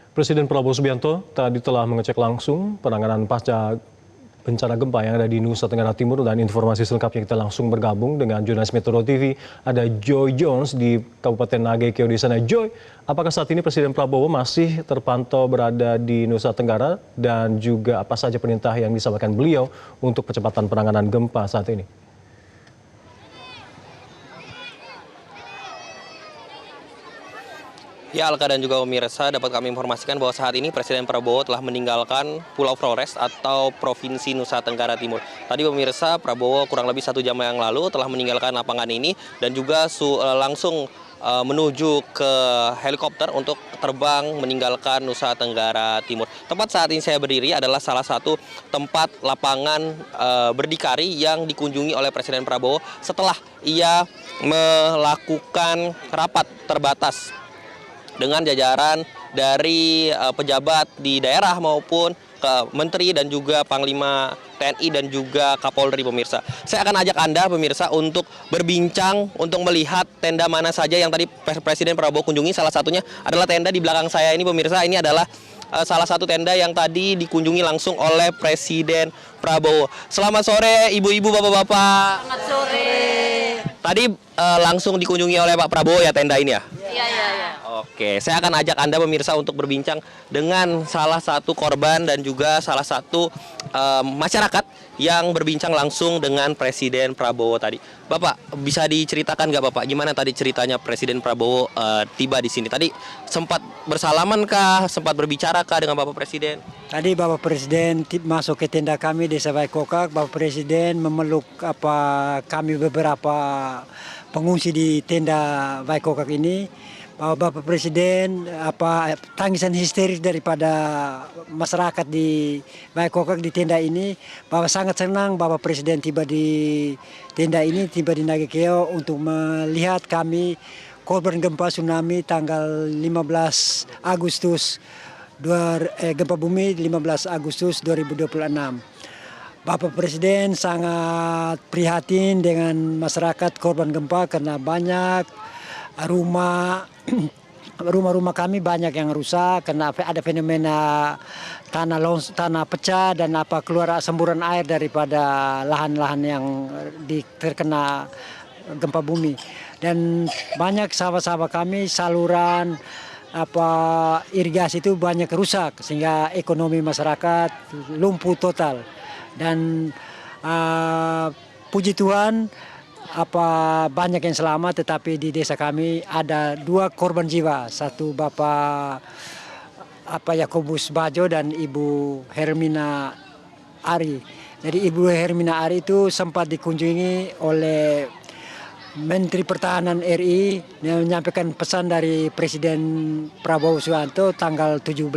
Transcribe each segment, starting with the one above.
Presiden Prabowo Subianto tadi telah mengecek langsung penanganan pasca bencana gempa yang ada di Nusa Tenggara Timur, dan informasi selengkapnya kita langsung bergabung dengan jurnalis Metro TV. Ada Joy Jones di Kabupaten Nagekeo di sana. Joy, apakah saat ini Presiden Prabowo masih terpantau berada di Nusa Tenggara, dan juga apa saja perintah yang disampaikan beliau untuk percepatan penanganan gempa saat ini? Ya, Alka dan juga pemirsa, dapat kami informasikan bahwa saat ini Presiden Prabowo telah meninggalkan Pulau Flores atau Provinsi Nusa Tenggara Timur. Tadi pemirsa, Prabowo kurang lebih 1 jam yang lalu telah meninggalkan lapangan ini dan juga langsung menuju ke helikopter untuk terbang meninggalkan Nusa Tenggara Timur. Tempat saat ini saya berdiri adalah salah satu tempat lapangan berdikari yang dikunjungi oleh Presiden Prabowo setelah ia melakukan rapat terbatas dengan jajaran dari pejabat di daerah maupun ke menteri dan juga Panglima TNI dan juga Kapolri, pemirsa. Saya akan ajak Anda, pemirsa, untuk berbincang, untuk melihat tenda mana saja yang tadi Presiden Prabowo kunjungi. Salah satunya adalah tenda di belakang saya ini, pemirsa. Ini adalah salah satu tenda yang tadi dikunjungi langsung oleh Presiden Prabowo. Selamat sore, ibu-ibu, bapak-bapak. Selamat sore. Tadi langsung dikunjungi oleh Pak Prabowo ya tenda ini ya? Iya, iya, iya. Oke, saya akan ajak Anda pemirsa untuk berbincang dengan salah satu korban dan juga salah satu masyarakat yang berbincang langsung dengan Presiden Prabowo tadi. Bapak, bisa diceritakan nggak Bapak, gimana tadi ceritanya Presiden Prabowo tiba di sini? Tadi sempat bersalaman kah, sempat berbicara kah dengan Bapak Presiden? Tadi Bapak Presiden masuk ke tenda kami Desa Baikokak. Bapak Presiden memeluk kami beberapa pengungsi di tenda Baikokak ini. Bapak Presiden tangisan histeris daripada masyarakat di Baikokak di tenda ini. Bapak sangat senang Bapak Presiden tiba di tenda ini, tiba di Nagekeo untuk melihat kami korban gempa tsunami tanggal 15 Agustus gempa bumi 15 Agustus 2026. Bapak Presiden sangat prihatin dengan masyarakat korban gempa karena banyak rumah-rumah kami banyak yang rusak karena ada fenomena tanah pecah dan keluar semburan air daripada lahan-lahan yang terkena gempa bumi. Dan banyak sawah-sawah kami, saluran irigasi itu banyak rusak sehingga ekonomi masyarakat lumpuh total. Dan puji Tuhan banyak yang selamat, tetapi di desa kami ada 2 korban jiwa, satu Bapak Yakobus Bajo dan Ibu Hermina Ari. Jadi Ibu Hermina Ari itu sempat dikunjungi oleh Menteri Pertahanan RI yang menyampaikan pesan dari Presiden Prabowo Subianto tanggal 17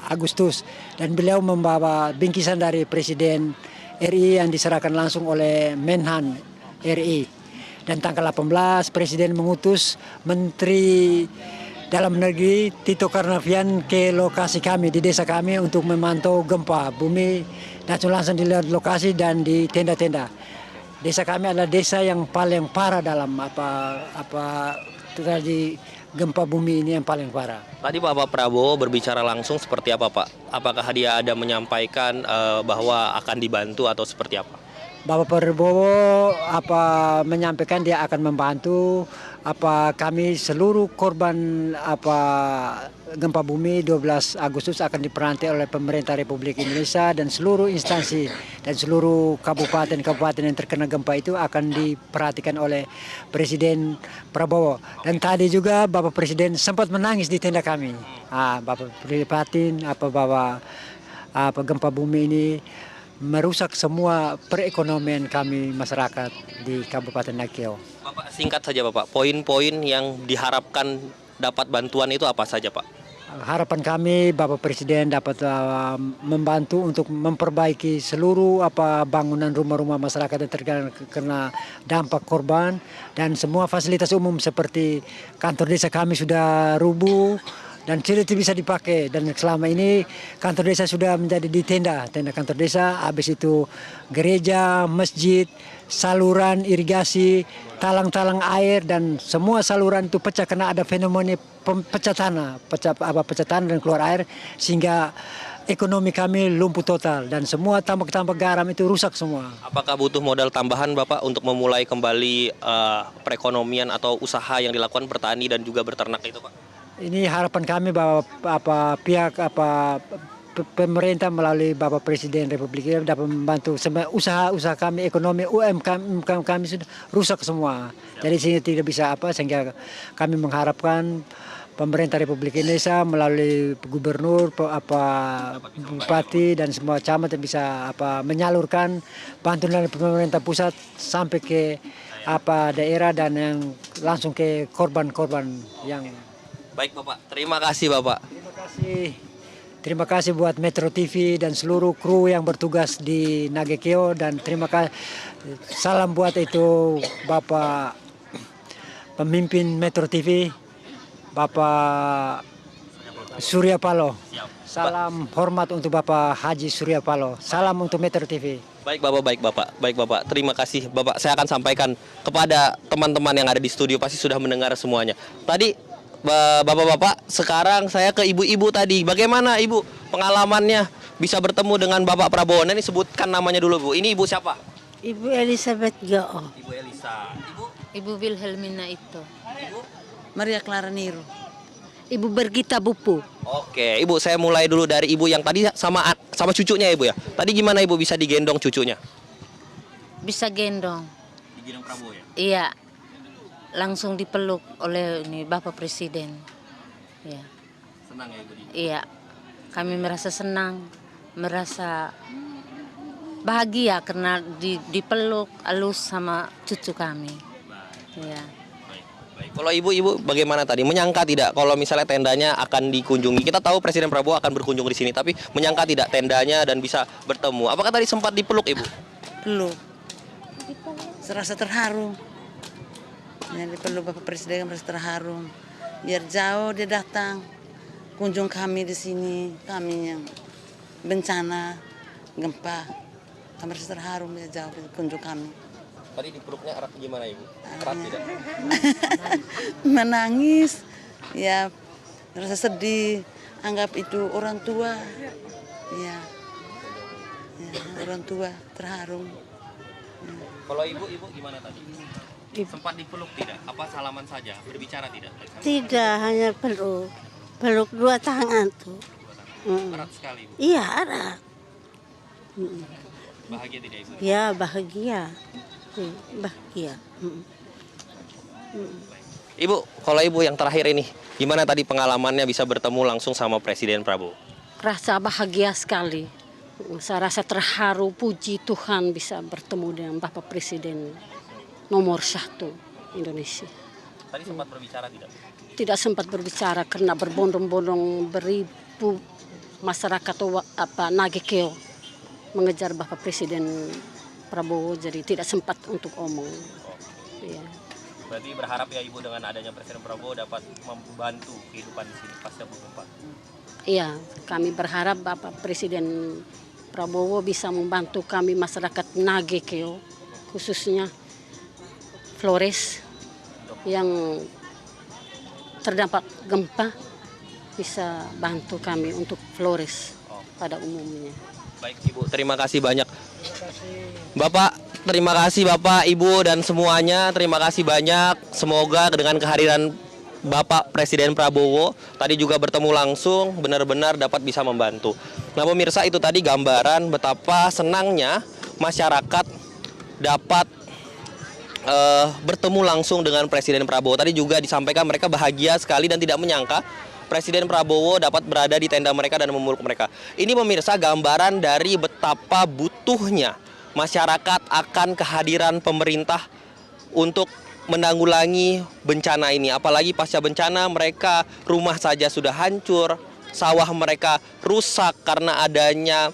Agustus, dan beliau membawa bingkisan dari Presiden RI yang diserahkan langsung oleh Menhan RI. Dan tanggal 18 Presiden mengutus Menteri Dalam Negeri Tito Karnavian ke lokasi kami di desa kami untuk memantau gempa bumi dan langsung di lokasi dan di tenda-tenda. Desa kami adalah desa yang paling parah dalam terjadi gempa bumi ini, yang paling parah. Tadi Bapak Prabowo berbicara langsung seperti apa Pak? Apakah dia ada menyampaikan bahwa akan dibantu atau seperti apa? Bapak Prabowo menyampaikan dia akan membantu kami seluruh korban gempa bumi 12 Agustus akan diperanti oleh pemerintah Republik Indonesia, dan seluruh instansi dan seluruh kabupaten-kabupaten yang terkena gempa itu akan diperhatikan oleh Presiden Prabowo. Dan tadi juga Bapak Presiden sempat menangis di tenda kami. Bapak prihatin bahwa gempa bumi ini merusak semua perekonomian kami masyarakat di Kabupaten Nagekeo. Bapak, singkat saja Bapak, poin-poin yang diharapkan dapat bantuan itu apa saja Pak? Harapan kami Bapak Presiden dapat membantu untuk memperbaiki seluruh bangunan rumah-rumah masyarakat yang terkena dampak korban, dan semua fasilitas umum seperti kantor desa kami sudah rubuh, dan tidak bisa dipakai. Dan selama ini kantor desa sudah menjadi di tenda kantor desa, habis itu gereja, masjid, saluran irigasi, talang-talang air, dan semua saluran itu pecah karena ada fenomena pecah tanah dan keluar air, sehingga ekonomi kami lumpuh total dan semua tambak-tambak garam itu rusak semua. Apakah butuh modal tambahan Bapak untuk memulai kembali perekonomian atau usaha yang dilakukan bertani dan juga beternak itu Pak? Ini harapan kami bahwa pihak pemerintah melalui Bapak Presiden Republik ini dapat membantu usaha kami, ekonomi UMKM kami sudah rusak semua. Jadi sehingga tidak bisa sehingga kami mengharapkan pemerintah Republik Indonesia melalui gubernur, bupati dan semua camat bisa menyalurkan bantuan dari pemerintah pusat sampai ke daerah dan yang langsung ke korban-korban yang. Baik Bapak, terima kasih Bapak. Terima kasih buat Metro TV dan seluruh kru yang bertugas di Nagekeo, dan terima kasih, salam buat itu Bapak pemimpin Metro TV, Bapak Surya Paloh. Salam hormat untuk Bapak Haji Surya Paloh. Salam untuk Metro TV. Baik Bapak. Terima kasih Bapak. Saya akan sampaikan kepada teman-teman yang ada di studio, pasti sudah mendengar semuanya. Tadi Bapak-bapak, sekarang saya ke ibu-ibu tadi. Bagaimana Ibu pengalamannya bisa bertemu dengan Bapak Prabowo? Ini sebutkan namanya dulu Bu. Ini Ibu siapa? Ibu Elizabeth Gao. Ibu Elisa. Ibu Wilhelmina itu. Ibu Maria Clara Niro. Ibu Bergita Bupu. Oke, Ibu, saya mulai dulu dari Ibu yang tadi sama cucunya Ibu ya. Tadi gimana Ibu bisa digendong cucunya? Bisa gendong. Digendong Prabowo ya? Iya. Langsung dipeluk oleh Bapak Presiden. Ya. Senang ya Ibu? Iya. Kami merasa senang, merasa bahagia karena dipeluk halus sama cucu kami. Iya. Baik. Kalau Ibu bagaimana tadi? Menyangka tidak kalau misalnya tendanya akan dikunjungi? Kita tahu Presiden Prabowo akan berkunjung di sini, tapi menyangka tidak tendanya dan bisa bertemu. Apakah tadi sempat dipeluk Ibu? Peluk. Serasa terharu. Ya, dipeluk Bapak Presiden merasa terharu. Biar jauh dia datang kunjung kami di sini, kami yang bencana gempa. Kami merasa terharu dia jauh kunjung kami. Tadi dipeluknya erat gimana Ibu? Erat tidak? Menangis, ya rasa sedih, anggap itu orang tua, ya orang tua terharu. Kalau Ibu gimana tadi? Sempat dipeluk tidak? Apa salaman saja? Berbicara tidak? Tidak, hanya peluk. Peluk dua tangan tuh. Erat sekali Ibu. Iya, erat. Bahagia tidak Ibu? Ya, bahagia. Bahagia. Ibu, kalau Ibu yang terakhir ini, gimana tadi pengalamannya bisa bertemu langsung sama Presiden Prabowo? Rasa bahagia sekali. Saya rasa terharu, puji Tuhan bisa bertemu dengan Bapak Presiden nomor 1 Indonesia. Tadi sempat berbicara tidak? Tidak sempat berbicara karena berbondong-bondong beribu masyarakat Nagekeo mengejar Bapak Presiden Prabowo, jadi tidak sempat untuk omong. Ya. Berarti berharap ya Ibu dengan adanya Presiden Prabowo dapat membantu kehidupan di sini pasca gempa. Iya, kami berharap Bapak Presiden Prabowo bisa membantu kami masyarakat Nagekeo, khususnya Flores yang terdampak gempa, bisa bantu kami untuk Flores pada umumnya. Baik Ibu, terima kasih banyak. Bapak, terima kasih Bapak, Ibu dan semuanya, terima kasih banyak. Semoga dengan kehadiran Bapak Presiden Prabowo tadi juga bertemu langsung benar-benar dapat bisa membantu. Nah pemirsa, itu tadi gambaran betapa senangnya masyarakat dapat bertemu langsung dengan Presiden Prabowo. Tadi juga disampaikan mereka bahagia sekali dan tidak menyangka Presiden Prabowo dapat berada di tenda mereka dan memeluk mereka. Ini pemirsa gambaran dari betapa butuhnya masyarakat akan kehadiran pemerintah untuk menanggulangi bencana ini. Apalagi pasca bencana mereka rumah saja sudah hancur, sawah mereka rusak karena adanya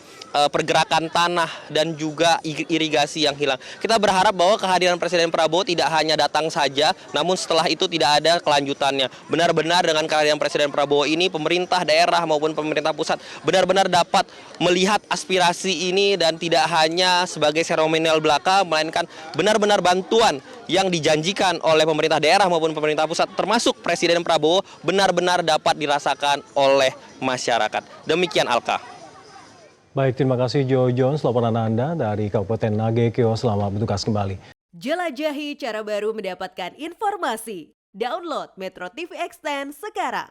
pergerakan tanah dan juga irigasi yang hilang. Kita berharap bahwa kehadiran Presiden Prabowo tidak hanya datang saja, namun setelah itu tidak ada kelanjutannya. Benar-benar dengan kehadiran Presiden Prabowo ini, pemerintah daerah maupun pemerintah pusat benar-benar dapat melihat aspirasi ini dan tidak hanya sebagai seremonial belaka, melainkan benar-benar bantuan yang dijanjikan oleh pemerintah daerah maupun pemerintah pusat, termasuk Presiden Prabowo, benar-benar dapat dirasakan oleh masyarakat. Demikian Alka. Baik, terima kasih Joe Jones, laporan Anda dari Kabupaten Nagekeo. Selamat bertugas kembali. Jelajahi cara baru mendapatkan informasi. Download Metro TV Extend sekarang.